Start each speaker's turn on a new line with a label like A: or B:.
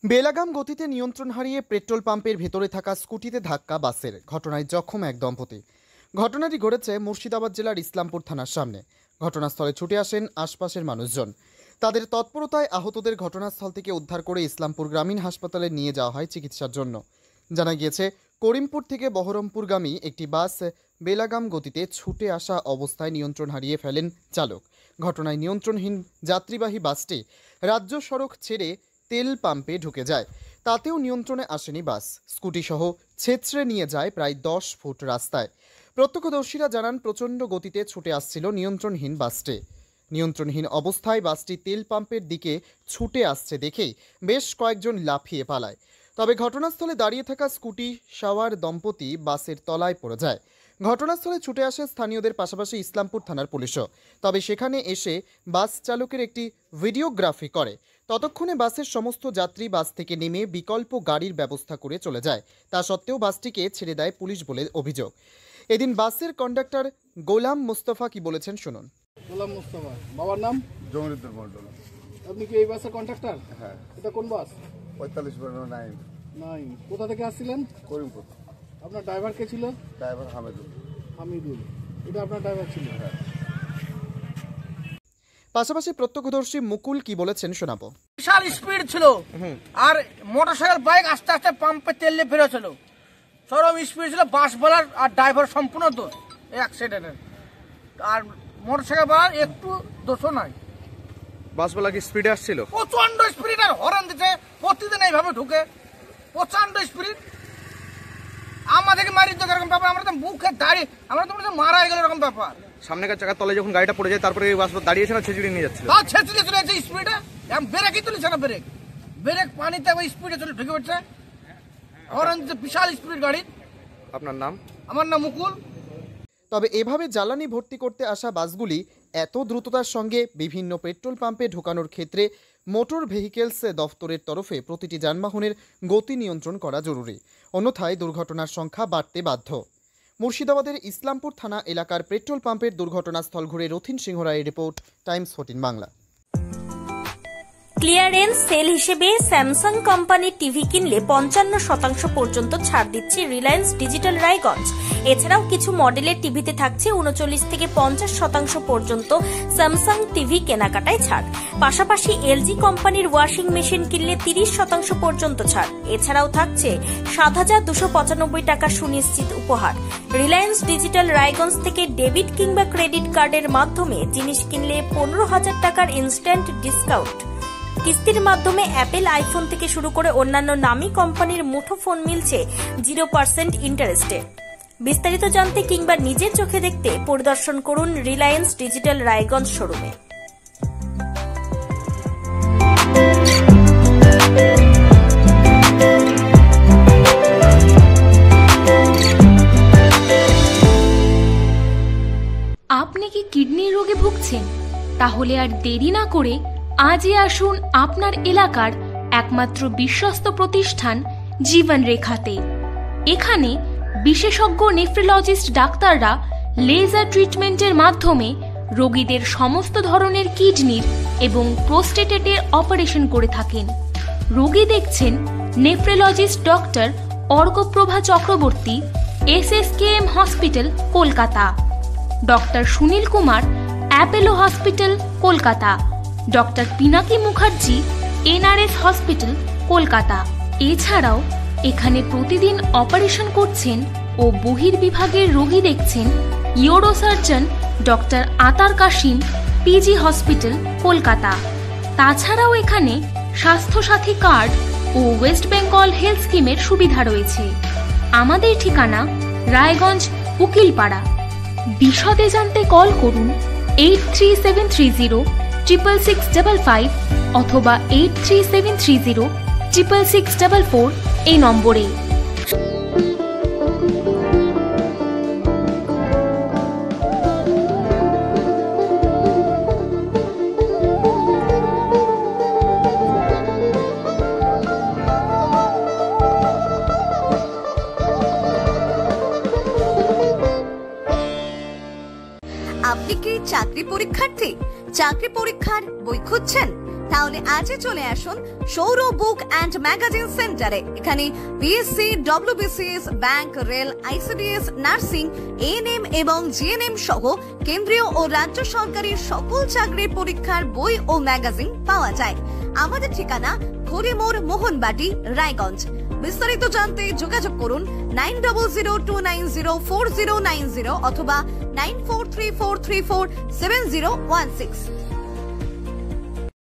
A: বেলাগাম গতিতে নিয়ন্ত্রণ হারিয়ে পেট্রোল পাম্পের ভেতরে থাকা স্কুটিতে ধাক্কা বাসের ঘটনায় জখম এক দম্পতি। ঘটনাটি ঘটেছে মুর্শিদাবাদ জেলার ইসলামপুর থানার সামনে। ঘটনাস্থলে ছুটে আসেন আশপাশের মানুষজন। তাদের তৎপরতায় আহতদের ঘটনাস্থল থেকে উদ্ধার করে ইসলামপুর গ্রামীণ হাসপাতালে নিয়ে যাওয়া হয় চিকিৎসার জন্য। জানা গিয়েছে, করিমপুর থেকে বহরমপুরগামী একটি বাস বেলাগাম গতিতে ছুটে আসা অবস্থায় নিয়ন্ত্রণ হারিয়ে ফেলেন চালক। ঘটনায় নিয়ন্ত্রণহীন যাত্রীবাহী বাসটি রাজ্য সড়ক ছেড়ে তেল পাম্পে ঢুকে যায়। তাতেও নিয়ন্ত্রণে আসেনি বাস, স্কুটি সহ ছেঁচড়ে নিয়ে যায় প্রায় 10 ফুট রাস্তায়। প্রত্যক্ষদর্শীরা জানান, প্রচণ্ড গতিতে ছুটে আসছিল নিয়ন্ত্রণহীন বাসটি। নিয়ন্ত্রণহীন অবস্থায় বাসটি তেল পাম্পের দিকে ছুটে আসছে দেখেই বেশ কয়েকজন লাফিয়ে পালায়। তবে ঘটনাস্থলে দাঁড়িয়ে থাকা স্কুটি সওয়ার দম্পতি বাসের তলায় পড়ে যায়। ঘটনাস্থলে ছুটে আসে স্থানীয়দের পাশাপাশি ইসলামপুর থানার পুলিশও। তবে সেখানে এসে বাস চালকের একটি ভিডিওগ্রাফি করে। ততক্ষণে বাসের সমস্ত যাত্রী বাস থেকে নেমে বিকল্প গাড়ির ব্যবস্থা করে চলে যায়। তা সত্ত্বেও বাসটিকে ছেড়ে দেয় পুলিশ বলে অভিযোগ। এদিন বাসের কন্ডাক্টর গোলাম মুস্তফা কি বলেছেন শুনুন।
B: গোলাম মুস্তফা, বাবার নাম
C: জমিরুদ্দিন মন্ডল।
B: আপনি কি এই বাসের কন্ডাক্টর?
C: হ্যাঁ।
B: এটা কোন বাস?
C: 45
B: নাই। কোথা থেকে আসছিলেন?
C: করিমপুর।
B: আপনার ড্রাইভার কে ছিল?
C: ড্রাইভার হামিদুল।
B: এটা আপনার ড্রাইভার ছিল?
C: হ্যাঁ।
A: পাশাপাশি প্রত্যক্ষদর্শী মুকুল কি বলেছেন শোনাবো।
D: বিশাল স্পিড ছিল, আর মোটরসাইকেল বাইক আস্তে আস্তে পাম্পে তেল নিয়ে ফিরেছিল। চরম স্পিড ছিল। বাস বলার আর ড্রাইভার সম্পূর্ণ দোষ অ্যাক্সিডেন্টের, আর মোটরসাইকেল বলার একটু দোষও নাই।
A: বাসওয়ালা কি স্পিডে আসছিল?
D: প্রচন্ড স্পিড, আর হর্ন দিতে প্রতিদিন এইভাবে ঢুকে প্রচন্ড স্পিড। আমাদেরকে মারি তো এরকম ব্যাপার, আমরা তো মুখে দাঁড়িয়ে আমরা তো মারা হয়ে গেল এরকম ব্যাপার।
A: সামনেকার চাকার তলে যখন গাড়িটা পড়ে যায়, তারপরে বাস দাঁড়িয়েছে না ছেঁচড়ে নিয়ে যাচ্ছিল?
D: তাও ছেঁচড়ে চলে যাচ্ছে স্পিডে। ব্রেকই তুলেছে না, ব্রেক পানিতে ওই স্পিডে চলে ঢুকে পড়ছে। হর্ন দিতে বিশাল স্পিড গাড়ি।
A: আপনার নাম?
D: আমার নাম মুকুল।
A: তবে এভাবে জ্বালানি ভর্তি করতে আসা বাসগুলি এত দ্রুততার সঙ্গে বিভিন্ন পেট্রোল পাম্পে ঢোকানোর ক্ষেত্রে মোটর ভেহিকেলস দফতরের তরফে প্রতিটি যানবাহনের গতি নিয়ন্ত্রণ করা জরুরি, অন্যথায় দুর্ঘটনার সংখ্যা বাড়তে বাধ্য। মুর্শিদাবাদের ইসলামপুর থানা এলাকার পেট্রোল পাম্পের দুর্ঘটনাস্থল ঘুরে রথিন সিংহ রায়ের report, Times 14 Bangla.
E: Clearance sale হিসেবে স্যামসাং কোম্পানির টিভি কিনলে 55% পর্যন্ত ছাড় দিচ্ছে রিলায়েন্স ডিজিটাল রায়গঞ্জ। এছাড়াও কিছু মডেলের টিভিতে থাকছে 39 থেকে 50% পর্যন্ত স্যামসাং টিভি কেনাকাটায় ছাড়। পাশাপাশি এলজি কোম্পানির ওয়াশিং মেশিন কিনলে 30% পর্যন্ত ছাড়। এছাড়াও থাকছে 7,295 টাকা সুনিশ্চিত উপহার। রিলায়েন্স ডিজিটাল রায়গঞ্জ থেকে ডেবিট কিংবা ক্রেডিট কার্ডের মাধ্যমে জিনিস কিনলে 15,000 টাকার ইনস্ট্যান্ট ডিসকাউন্ট। কিস্তির মাধ্যমে অ্যাপেল আইফোন থেকে শুরু করে অন্যান্য নামী কোম্পানির মুঠোফোন মিলছে 0% ইন্টারেস্টে। বিস্তারিত জানতে কিংবা নিজের চোখে দেখতে পরিদর্শন করুন রিলায়েন্স ডিজিটাল রায়গঞ্জ শোরুমে।
F: আপনি কি কিডনির রোগে ভুগছেন? তাহলে আর দেরি না করে আজই আসুন আপনার এলাকার একমাত্র বিশ্বস্ত প্রতিষ্ঠান জীবন রেখাতে। এখানে বিশেষজ্ঞ নেফ্রোলজিস্ট ডাক্তাররা লেজার ট্রিটমেন্টের মাধ্যমে রোগীদের সমস্ত ধরনের কিডনির এবং প্রোস্টেটের অপারেশন করে থাকেন। রোগী দেখছেন nephrologist doctor Arkaprava Chakraborty, SSKM hospital, Kolkata. Doctor Sunil Kumar, Apollo hospital, Kolkata. Doctor Pinaki Mukherjee, NRS hospital, Kolkata. এছাড়াও এখানে প্রতিদিন অপারেশন করছেন ও বহির্বিভাগের রোগী দেখছেন ইউরোসার্জন ডক্টর আতার কাশিম, PG হসপিটাল, কলকাতা। তাছাড়াও এখানে স্বাস্থ্যসাথী কার্ড ও ওয়েস্ট বেঙ্গল হেলথ স্কিমের সুবিধা রয়েছে। আমাদের ঠিকানা রায়গঞ্জ, উকিলপাড়া। বিশদে জানতে কল করুন 8373066655 অথবা 8373066644 এই নম্বরে।
G: আপনি কি চাকরি পরীক্ষার্থী? চাকরি পরীক্ষার বই খুঁজছেন? তাহলে আজই চলে আসুন সৌর বুক অ্যান্ড ম্যাগাজিন সেন্টারে। এখানে BSc, WBCS, bank, rail, ICDS, nursing, ANM এবং জিএনএম সহ কেন্দ্রীয় ও রাজ্য সরকারি সকল চাকরির পরীক্ষার বই ও ম্যাগাজিন পাওয়া যায়। আমাদের ঠিকানা খড়িমোড়, মোহনবাটি, রায়গঞ্জ। বিস্তারিত জানতে যোগাযোগ করুন 9002904090 অথবা 9434347016।